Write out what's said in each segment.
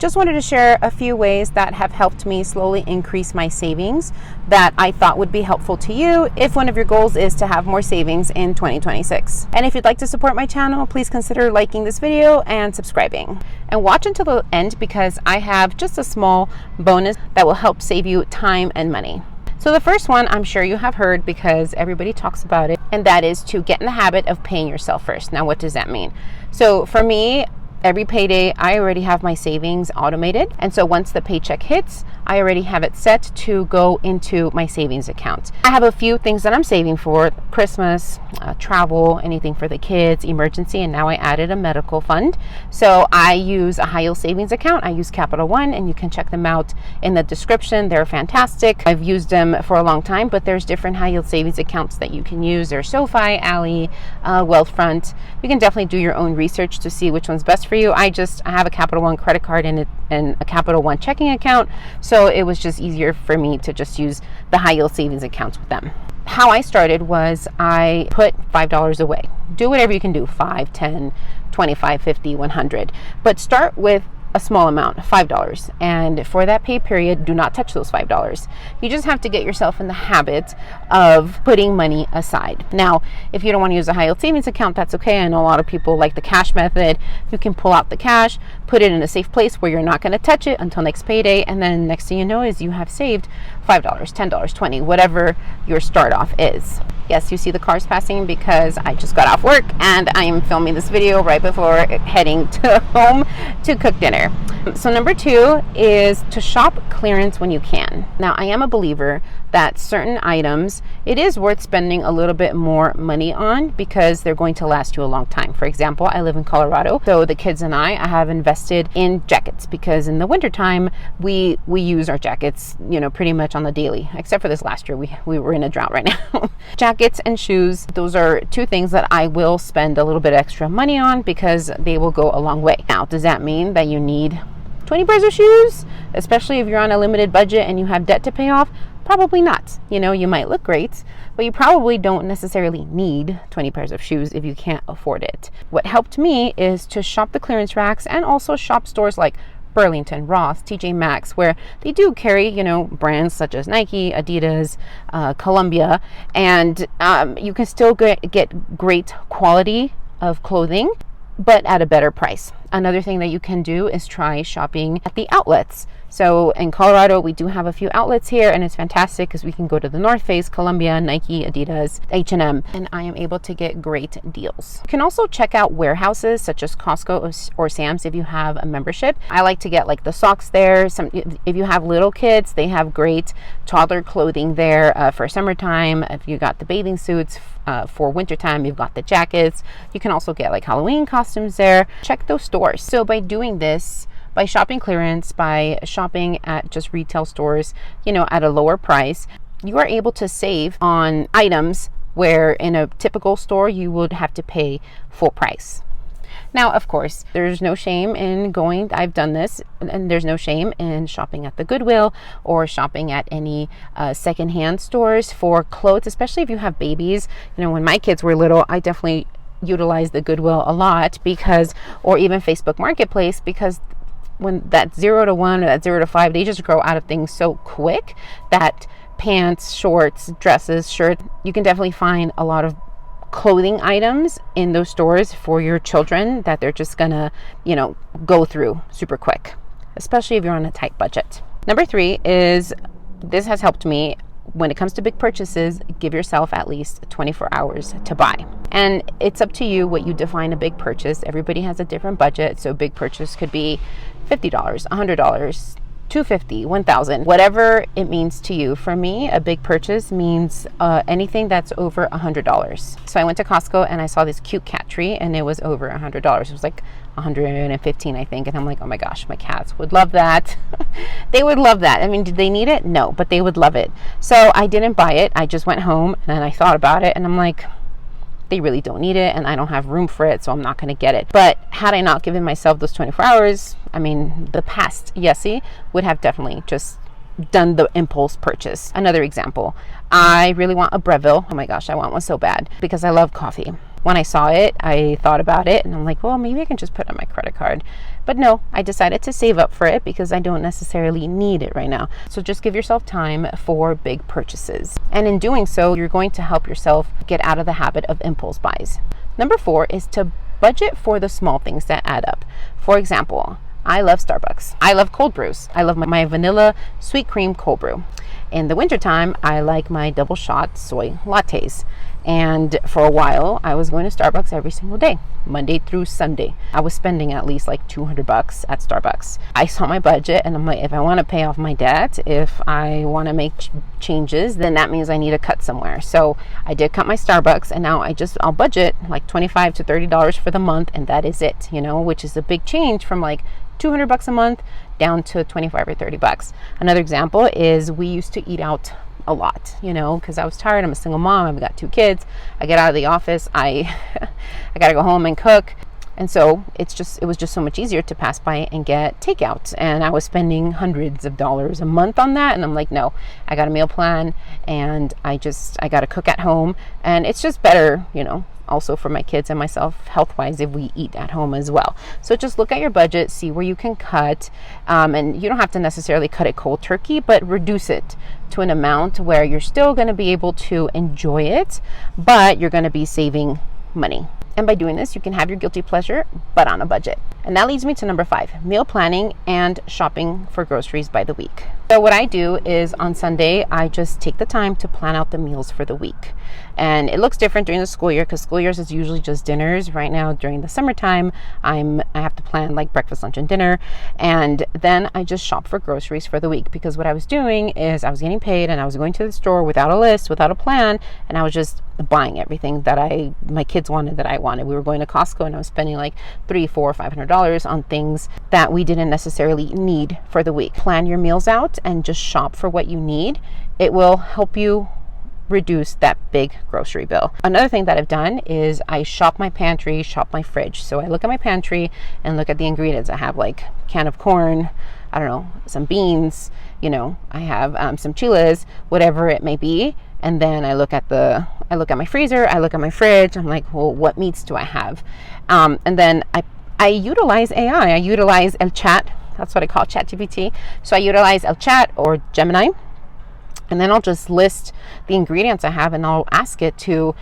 Just wanted to share a few ways that have helped me slowly increase my savings that I thought would be helpful to you if one of your goals is to have more savings in 2026. And if you'd like to support my channel, please consider liking this video and subscribing. And watch until the end because I have just a small bonus that will help save you time and money. So the first one I'm sure you have heard because everybody talks about it, and that is to get in the habit of paying yourself first. Now, what does that mean? So for me, every payday, I already have my savings automated. And so once the paycheck hits, I already have it set to go into my savings account. I have a few things that I'm saving for: Christmas, travel, anything for the kids, emergency, and now I added a medical fund. So I use a high yield savings account. I use Capital One, and you can check them out in the description. They're fantastic. I've used them for a long time, but there's different high yield savings accounts that you can use. There's SoFi, Ally, Wealthfront. You can definitely do your own research to see which one's best for you. I have a Capital One credit card and a Capital One checking account, so it was just easier for me to just use the high yield savings accounts with them. How I started was I put $5 away. Do whatever you can do, 5, 10, 25, 50, 100, but start with a small amount, $5. And for that pay period, do not touch those $5. You just have to get yourself in the habit of putting money aside. Now, if you don't want to use a high yield savings account, that's okay. I know a lot of people like the cash method. You can pull out the cash, put it in a safe place where you're not going to touch it until next payday. And then next thing you know is you have saved $5, $10, $20, whatever your start off is. Yes, you see the cars passing because I just got off work and I am filming this video right before heading to home to cook dinner. So number 2 is to shop clearance when you can. Now, I am a believer that certain items, it is worth spending a little bit more money on because they're going to last you a long time. For example, I live in Colorado, so the kids and I have invested in jackets because in the wintertime, we use our jackets, pretty much on the daily, except for this last year, we were in a drought right now. Jackets and shoes, those are 2 things that I will spend a little bit extra money on because they will go a long way. Now, does that mean that you need 20 pairs of shoes, especially if you're on a limited budget and you have debt to pay off? Probably not. You might look great, but you probably don't necessarily need 20 pairs of shoes if you can't afford it. What helped me is to shop the clearance racks and also shop stores like Burlington, Ross, TJ Maxx, where they do carry, brands such as Nike, Adidas, Columbia, and you can still get great quality of clothing, but at a better price. Another thing that you can do is try shopping at the outlets. So in Colorado, we do have a few outlets here, and it's fantastic because we can go to the North Face, Columbia, Nike, Adidas, H&M, and I am able to get great deals. You can also check out warehouses such as Costco or Sam's if you have a membership. I like to get like the socks there. If you have little kids, they have great toddler clothing there for summertime. If you got the bathing suits for wintertime, you've got the jackets. You can also get like Halloween costumes there. Check those stores. So by doing this, by shopping clearance, by shopping at just retail stores, at a lower price, you are able to save on items where in a typical store you would have to pay full price. Now, of course, there's no shame in I've done this, and there's no shame in shopping at the Goodwill or shopping at any secondhand stores for clothes, especially if you have babies. When my kids were little, I definitely utilized the Goodwill a lot or even Facebook Marketplace, because when that 0 to 1 or that 0 to 5, they just grow out of things so quick that pants, shorts, dresses, shirts, you can definitely find a lot of clothing items in those stores for your children that they're just gonna, go through super quick, especially if you're on a tight budget. Number 3 is, this has helped me when it comes to big purchases, give yourself at least 24 hours to buy. And it's up to you what you define a big purchase. Everybody has a different budget, so big purchase could be $50, $100, $250, $1,000, whatever it means to you. For me, a big purchase means anything that's over $100. So I went to Costco and I saw this cute cat tree and it was over $100. It was like $115, I think. And I'm like, oh my gosh, my cats would love that. They would love that. I mean, did they need it? No, but they would love it. So I didn't buy it. I just went home and I thought about it and I'm like, they really don't need it and I don't have room for it, so I'm not going to get it. But had I not given myself those 24 hours, I mean, the past Yessie would have definitely just done the impulse purchase. Another example, I really want a Breville. Oh my gosh, I want one so bad because I love coffee. When I saw it, I thought about it and I'm like, well, maybe I can just put it on my credit card. But no, I decided to save up for it because I don't necessarily need it right now. So just give yourself time for big purchases. And in doing so, you're going to help yourself get out of the habit of impulse buys. Number 4 is to budget for the small things that add up. For example, I love Starbucks. I love cold brews. I love my vanilla sweet cream cold brew. In the wintertime, I like my double shot soy lattes. And for a while, I was going to Starbucks every single day, Monday through Sunday. I was spending at least like $200 at Starbucks. I saw my budget and I'm like, if I want to pay off my debt, if I want to make changes, then that means I need to cut somewhere. So I did cut my Starbucks, and now I'll budget like $25 to $30 for the month, and that is it, which is a big change from like $200 a month down to $25 or $30. Another example is we used to eat out a lot, because I was tired. I'm a single mom. I've got 2 kids. I get out of the office. I gotta go home and cook. And so it was just so much easier to pass by and get takeout. And I was spending hundreds of dollars a month on that. And I'm like, no, I got a meal plan, and I got to cook at home. And it's just better, also for my kids and myself health-wise if we eat at home as well. So just look at your budget, see where you can cut, and you don't have to necessarily cut it cold turkey, but reduce it to an amount where you're still going to be able to enjoy it, but you're going to be saving money. And by doing this, you can have your guilty pleasure, but on a budget. And that leads me to number 5, meal planning and shopping for groceries by the week. So what I do is on Sunday, I just take the time to plan out the meals for the week. And it looks different during the school year because school years is usually just dinners. Right now, during the summertime, I have to plan like breakfast, lunch, and dinner. And then I just shop for groceries for the week, because what I was doing is I was getting paid and I was going to the store without a list, without a plan, and I was just buying everything that my kids wanted, that I wanted. We were going to Costco and I was spending like $300, $400, $500 on things that we didn't necessarily need for the week. Plan your meals out and just shop for what you need. It will help you reduce that big grocery bill. Another thing that I've done is I shop my pantry, shop my fridge. So I look at my pantry and look at the ingredients. I have like can of corn, I don't know, some beans, I have some chiles, whatever it may be. And then I look at my freezer, I look at my fridge. I'm like, well, what meats do I have? And then I utilize AI. I utilize El Chat. That's what I call ChatGPT. So I utilize El Chat or Gemini. And then I'll just list the ingredients I have, and I'll ask it to,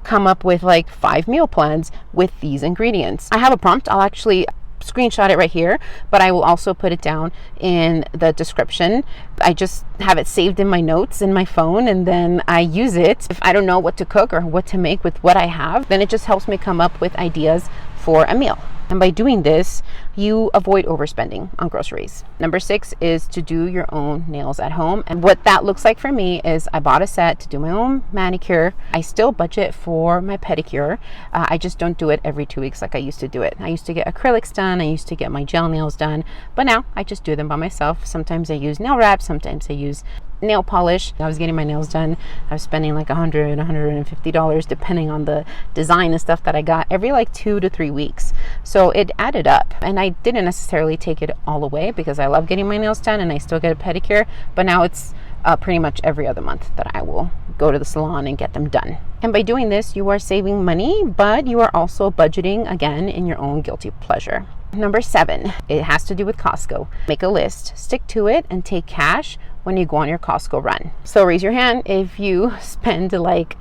come up with like 5 meal plans with these ingredients. I have a prompt. I'll actually screenshot it right here, but I will also put it down in the description. I just have it saved in my notes in my phone, and then I use it. If I don't know what to cook or what to make with what I have, then it just helps me come up with ideas for a meal. And by doing this, you avoid overspending on groceries. Number 6 is to do your own nails at home. And what that looks like for me is I bought a set to do my own manicure. I still budget for my pedicure. I just don't do it every 2 weeks like I used to do it. I used to get acrylics done. I used to get my gel nails done. But now I just do them by myself. Sometimes I use nail wrap. Sometimes I use nail polish. I was getting my nails done. I was spending like $100, $150 depending on the design and stuff that I got every like 2 to 3 weeks. So it added up, and I didn't necessarily take it all away because I love getting my nails done and I still get a pedicure, but now it's pretty much every other month that I will go to the salon and get them done. And by doing this, you are saving money, but you are also budgeting again in your own guilty pleasure. Number 7, it has to do with Costco. Make a list, stick to it, and take cash when you go on your Costco run. So raise your hand if you spend like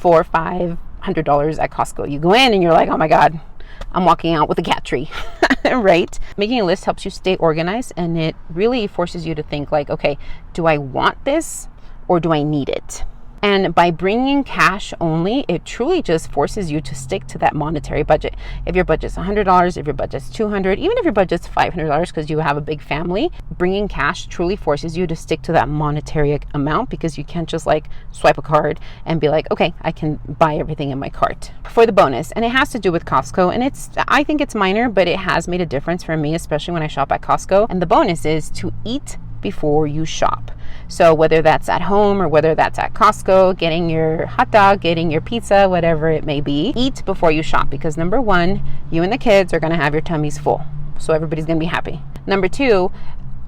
$400 or $500 at Costco. You go in and you're like, oh my God, I'm walking out with a cat tree, right? Making a list helps you stay organized, and it really forces you to think like, okay, do I want this or do I need it? And by bringing cash only, it truly just forces you to stick to that monetary budget. If your budget's $100, if your budget's $200, even if your budget's $500 because you have a big family, bringing cash truly forces you to stick to that monetary amount, because you can't just like swipe a card and be like, okay, I can buy everything in my cart. For the bonus, and it has to do with Costco, and I think it's minor, but it has made a difference for me, especially when I shop at Costco. And the bonus is to eat before you shop. So whether that's at home or whether that's at Costco, getting your hot dog, getting your pizza, whatever it may be, eat before you shop, because number 1, you and the kids are going to have your tummies full. So everybody's going to be happy. Number 2,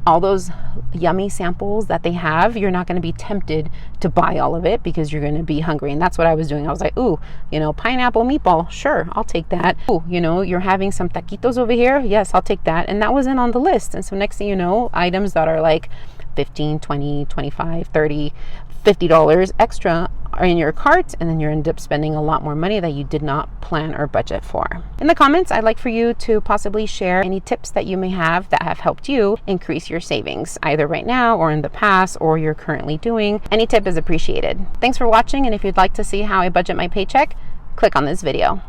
all those yummy samples that they have, you're not going to be tempted to buy all of it because you're going to be hungry. And that's what I was doing. I was like, ooh, pineapple meatball, sure, I'll take that. Ooh, you're having some taquitos over here, yes, I'll take that. And that wasn't on the list. And so next thing you know, items that are like $15, $20, $25, $30, $50 extra are in your cart, and then you end up spending a lot more money that you did not plan or budget for. In the comments, I'd like for you to possibly share any tips that you may have that have helped you increase your savings, either right now or in the past or you're currently doing. Any tip is appreciated. Thanks for watching, and if you'd like to see how I budget my paycheck, click on this video.